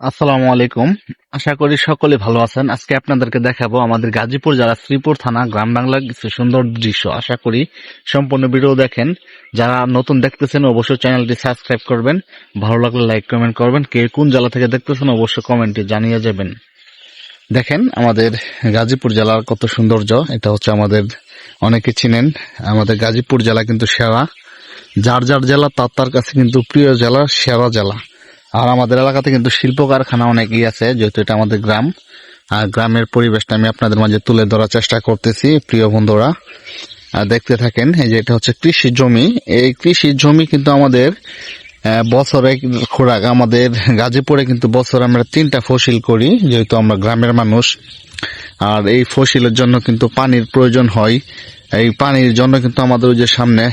আসসালামু আলাইকুম। আশা করি সকলে ভালো আছেন। আজকে আপনাদেরকে দেখাবো আমাদের গাজীপুর জেলা শ্রীপুর থানা গ্রাম বাংলার কিছু সুন্দর দৃশ্য। আশা করি সম্পূর্ণ ভিডিও দেখেন। যারা নতুন দেখতেছেন অবশ্যই চ্যানেলটি সাবস্ক্রাইব করবেন, ভালো লাগলে লাইক কমেন্ট করবেন। কে কোন জেলা থেকে দেখতেছেন অবশ্যই কমেন্টে জানিয়ে যাবেন। দেখেন আমাদের গাজীপুর জেলার কত সৌন্দর্য। এটা হচ্ছে আমাদের, অনেকে চিনেন আমাদের গাজীপুর জেলা কিন্তু সেরা, যার যার জেলা তার তার কাছে কিন্তু প্রিয় জেলা, সেরা জেলা। আর আমাদের এলাকাতে কিন্তু শিল্প কারখানা অনেকই আছে, যেহেতু এটা আমাদের গ্রাম। আর গ্রামের পরিবেশটা আমি আপনাদের মাঝে তুলে ধরার চেষ্টা করতেছি প্রিয় বন্ধুরা। আর দেখতে থাকেন। এই যে এটা হচ্ছে কৃষি জমি। এই কৃষি জমি কিন্তু আমাদের বছরে খোরাক, আমাদের গাজীপুরে কিন্তু বছরে আমরা 3টা ফসল করি, যেহেতু আমরা গ্রামের মানুষ। আর এই ফসলের জন্য কিন্তু পানির প্রয়োজন হয়। এই পানির জন্য কিন্তু আমাদের ওই যে সামনে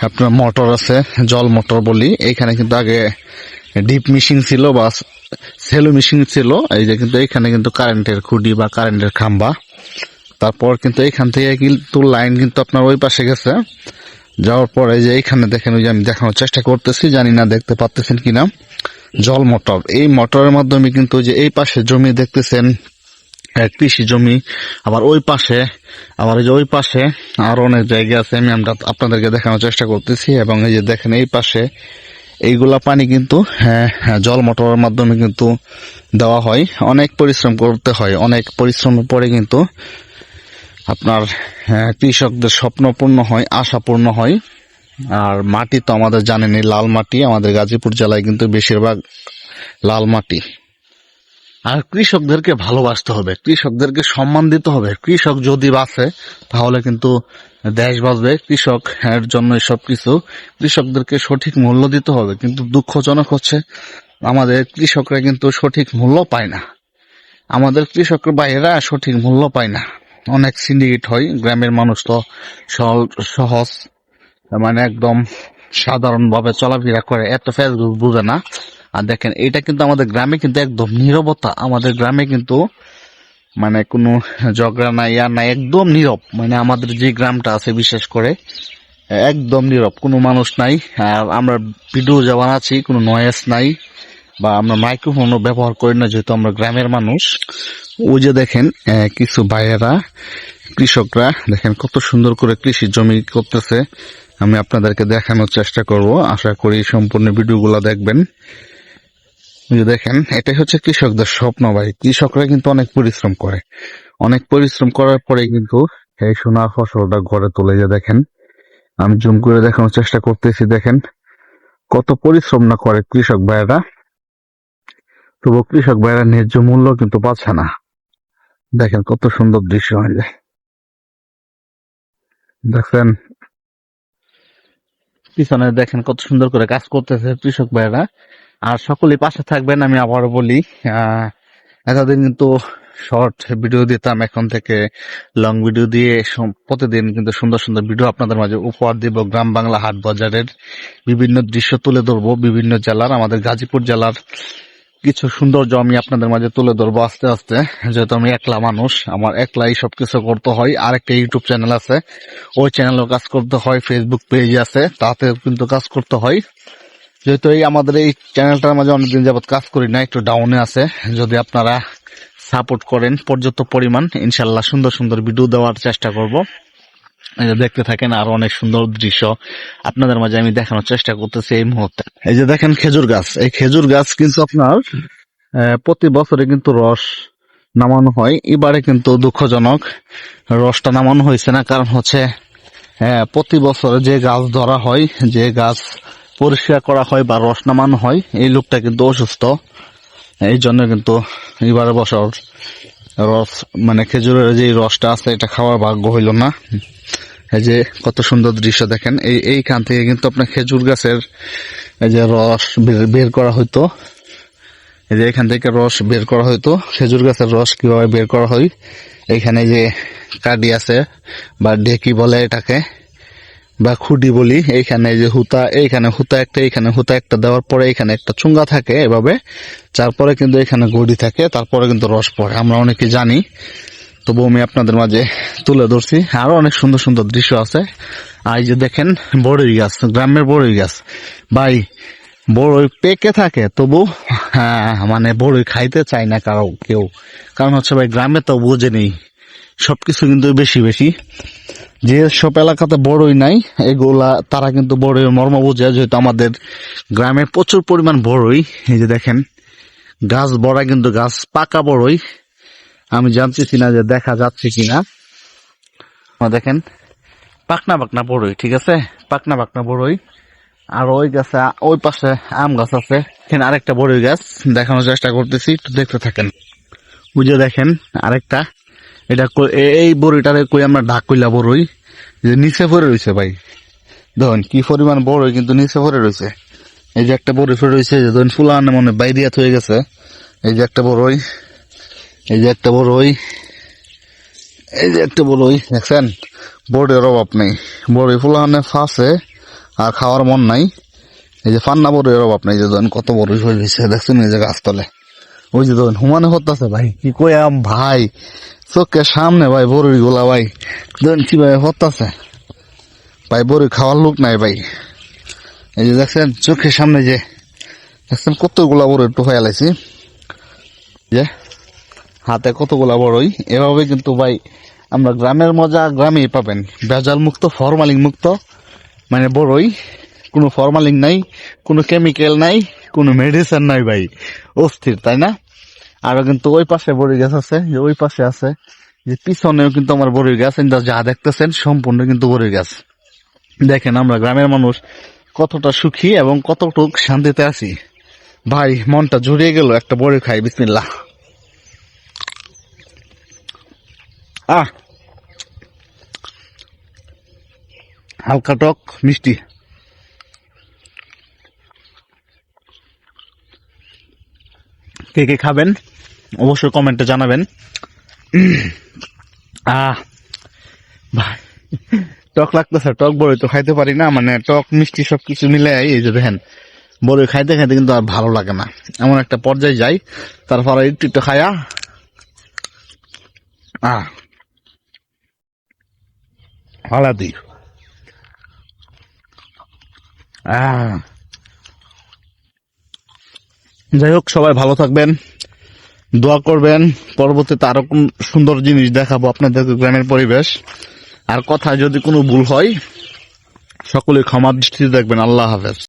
আপনার মোটর আছে, জল মোটর বলি। এইখানে কিন্তু আগে ডিপ মেশিন ছিল বা সেলো মেশিন ছিল। এই যে কিন্তু এইখানে কিন্তু কারেন্টের খুঁটি বা কারেন্টের খাম্বা। তারপর কিন্তু এইখান থেকে কিন্তু লাইন কিন্তু আপনার ওই পাশে গেছে। যাওয়ার পরে যে এইখানে দেখেন, ওই যে আমি দেখানোর চেষ্টা করতেছি, জানি না দেখতে পাচ্ছেন কিনা, জল মোটর। এই মোটরের মাধ্যমে কিন্তু যে এই পাশে জমি দেখতেছেন কৃষি জমি, আবার ওই পাশে, আবার এই যে ওই পাশে আরো অনেক জায়গা আছে, আমি আমরা আপনাদেরকে দেখানোর চেষ্টা করতেছি। এবং এই যে দেখেন এই পাশে এইগুলা পানি কিন্তু জল মোটরের মাধ্যমে কিন্তু দেওয়া হয়। অনেক পরিশ্রম করতে হয়, অনেক পরিশ্রমের পরে কিন্তু আপনার কৃষকদের স্বপ্ন পূর্ণ হয়, আশা পূর্ণ হয়। আর মাটি তো আমাদের জানেনই, লাল মাটি। আমাদের গাজীপুর জেলায় কিন্তু বেশিরভাগ লাল মাটি। আর কৃষকদেরকে ভালোবাসতে হবে, কৃষকদেরকে সম্মান দিতে হবে। কৃষক যদি বাঁচে তাহলে কিন্তু দেশ বাঁচবে। কৃষক এর জন্য সবকিছু। কৃষকদেরকে সঠিক মূল্য দিতে হবে। কিন্তু দুঃখজনক হচ্ছে আমাদের কৃষকরা কিন্তু সঠিক মূল্য পায় না। আমাদের কৃষক ভাইয়েরা সঠিক মূল্য পায় না। অনেক সিন্ডিকেট হয়। গ্রামের মানুষ তো সহজ, মানে একদম সাধারণভাবে চলাফেরা করে, এত ফেসবুক বুঝে না। আর দেখেন এটা কিন্তু আমাদের গ্রামে কিন্তু একদম নীরবতা। আমাদের গ্রামে কিন্তু মানে কোনো ঝগড়া নাই, আর নাই, একদম নীরব। মানে আমাদের যে গ্রামটা আছে বিশেষ করে একদম নীরব, কোনো মানুষ নাই। আর আমরা ভিডিও যা বানাচ্ছি কোনো নয়েজ নাই, বা আমরা মাইক্রোফোনও ব্যবহার করি না, যেহেতু আমরা গ্রামের মানুষ। ওই যে দেখেন কিছু ভাইয়েরা, কৃষকরা দেখেন কত সুন্দর করে কৃষি জমি করতেছে। আমি আপনাদেরকে দেখানোর চেষ্টা করব, আশা করি সম্পূর্ণ ভিডিওগুলো দেখবেন। দেখেন এটাই হচ্ছে কৃষকদের স্বপ্ন ভাই। কৃষকরা কিন্তু অনেক পরিশ্রম করে, অনেক পরিশ্রম করার পরে কিন্তু এই সোনার ফসলটা ঘরে তুলে। যে দেখেন, আমি জুম করে দেখানোর চেষ্টা করতেছি, দেখেন কত পরিশ্রম না করে কৃষক ভাইয়েরা। তবু কৃষক ভাইয়েরা ন্যায্য মূল্য কিন্তু পাচ্ছে না। দেখেন কত সুন্দর দৃশ্য হয়ে যায়। দেখেন পিছনে দেখেন কত সুন্দর করে কাজ করতেছে কৃষক ভাইয়েরা। আর সকলেই পাশে থাকবেন। আমি আবারও বলি, এতদিন কিন্তু শর্ট ভিডিও দিতাম, এখন থেকে লং ভিডিও দিয়ে প্রতিদিন কিন্তু সুন্দর সুন্দর ভিডিও আপনাদের মাঝে উপহার দিব। গ্রাম বাংলা হাট বাজারের বিভিন্ন দৃশ্য তুলে ধরবো, বিভিন্ন জেলার, আমাদের গাজীপুর জেলার কিছু সৌন্দর্য আমি আপনাদের মাঝে তুলে ধরবো আস্তে আস্তে। যেহেতু আমি একলা মানুষ, আমার একলাই সবকিছু করতে হয়। আর একটা ইউটিউব চ্যানেল আছে, ওই চ্যানেলেও কাজ করতে হয়। ফেসবুক পেজ আছে, তাতে কিন্তু কাজ করতে হয়। যেহেতু এই আমাদের এই চ্যানেলটার মাঝে অনেকদিন যাবত কাজ করি না, একটু ডাউনে আছে। যদি আপনারা সাপোর্ট করেন পর্যাপ্ত পরিমাণ, ইনশাল্লাহ সুন্দর সুন্দর ভিডিও দেওয়ার চেষ্টা করব। এই যে দেখতে থাকেন, আর অনেক সুন্দর দৃশ্য আপনাদের মাঝে আমি দেখানোর চেষ্টা করতেছি এই মুহূর্তে। এই যে দেখেন খেজুর গাছ। এই খেজুর গাছ কিন্তু আপনার প্রতি বছরে কিন্তু রস নামানো হয়। এবারে কিন্তু দুঃখজনক রসটা নামানো হয়েছে না, কারণ হচ্ছে প্রতি বছরে যে গাছ ধরা হয়, যে গাছ পরিষ্কার করা হয় বা রস নামানো হয়, এই লোকটা কিন্তু অসুস্থ। এই জন্য কিন্তু এবারে বছর রস, মানে খেজুরের যে রসটা আছে, এটা খাওয়ার ভাগ্য হইল না। এই যে কত সুন্দর দৃশ্য দেখেন। এইখান থেকে কিন্তু আপনার খেজুর গাছের এই যে রস বের করা হইতো। এই যে এখান থেকে রস বের করা হইতো। খেজুর গাছের রস কিভাবে বের করা হয়, এইখানে যে কাঠি আছে বা ঢেকি বলে এটাকে, বা খুঁটি বলি। এইখানে যে হুতা, এইখানে হুতা একটা, এইখানে হুতা একটা দেওয়ার পরে এখানে একটা চুঙ্গা থাকে এভাবে, তারপরে কিন্তু এখানে গড়ি থাকে, তারপরে কিন্তু রস পড়ে। আমরা অনেকে জানি, তবু আমি আপনাদের মাঝে তুলে ধরছি। আরো অনেক সুন্দর সুন্দর দৃশ্য আছে। আর এই যে দেখেন বড়ই গাছ, গ্রামের বড়ই গাছ ভাই, বড়ই পেকে থাকে তবু মানে বড়ই খাইতে চায় না কেউ। কারণ হচ্ছে ভাই গ্রামে তো বুঝেনি সবকিছু কিন্তু বেশি বেশি, যে সব এলাকাতে বড়ই নাই এগুলা তারা কিন্তু বড়ই মর্ম বুঝে, যেহেতু আমাদের গ্রামে প্রচুর পরিমাণ বড়ই। এই যে দেখেন গাছ বড়া, কিন্তু গাছ পাকা বড়ই, আমি জানতেছি না যে দেখা যাচ্ছে কিনা। দেখেন পাকনা পাকনা বড়ই, ঠিক আছে, পাকনা পাকনা বড়ই। আর ওই গাছে, ওই পাশে আম গাছ আছে, এখানে আরেকটা বড়ই গাছ দেখানোর চেষ্টা করতেছি, একটু দেখতে থাকেন। বুঝে দেখেন আরেকটা, এটা এই বড়ইটারে কই আমরা ঢাকুইলা বড়ই, যে নিচে পড়ে রয়েছে ভাই, দেখুন কি পরিমাণ বড়ই কিন্তু নিচে পড়ে রয়েছে। এই যে একটা বড়ই পড়ে রয়েছে, যে ধরুন ফুলানে মনে বাইরিয়া হয়ে গেছে। এই যে একটা বড়ই, এই যে একটা বড়ই, এই যে একটা বড়ই, দেখছেন বড়ের অভাব নেই, বড়ই ফুলানে ফাঁসে আর খাওয়ার মন নাই। এই যে ফান্না বড়ের অভাব নেই, যে ধরেন কত বড়ই হয়ে রয়েছে দেখছেন, এই যে গাছতলে ওই যে ধরেন হুমানে হতাছে ভাই, কি কয়াম ভাই, চোখের সামনে ভাই বড়ই গোলা ভাই, ধরেন কিভাবে হতাছে ভাই, বড়ই খাওয়ার লোক নাই ভাই। এই যে দেখছেন চোখের সামনে যে দেখছেন কতগুলা বড়ই একটু ফেলাইছি, যে হাতে কতগুলা বড়ই। এভাবে কিন্তু ভাই আমরা গ্রামের মজা গ্রামেই পাবেন, ভেজাল মুক্ত ফরমালিন মুক্ত, মানে বড়ই কোনো ফরমালিন নাই, কোনো কেমিক্যাল নাই, কোনো মেডিসিন নাই ভাই, অস্থির তাই না। আরো কিন্তু ওই পাশে বড়ই গাছ আছে, যে ওই পাশে আছে, যে পিছনেও কিন্তু আমার বড়ই গাছ, যা দেখতেছেন সম্পূর্ণ কিন্তু বড়ই গাছ। দেখেন আমরা গ্রামের মানুষ কতটা সুখী এবং কতটুক শান্তিতে আছি ভাই, মনটা জুড়িয়ে গেল। একটা বড়ি খাই, বিসমিল্লাহ। হালকা টক মিষ্টি, কে কে খাবেন অবশ্যই কমেন্টে জানাবেন। ভাই টক লাগতেছে, টক বড়ই তো খাইতে পারি না, মানে টক মিষ্টি সবকিছু মিলে এই যে দেখেন বড়ই খাইতে খাইতে কিন্তু আর ভালো লাগে না, এমন একটা পর্যায়ে যাই। তারপরে একটু একটু খায়া হলাদি যাই হোক, সবাই ভালো থাকবেন, দোয়া করবেন। পরবর্তীতে আরো কোন সুন্দর জিনিস দেখাবো আপনাদের গ্রামের পরিবেশ। আর কথায় যদি কোনো ভুল হয় সকলে ক্ষমার দৃষ্টিতে দেখবেন। আল্লাহ হাফেজ।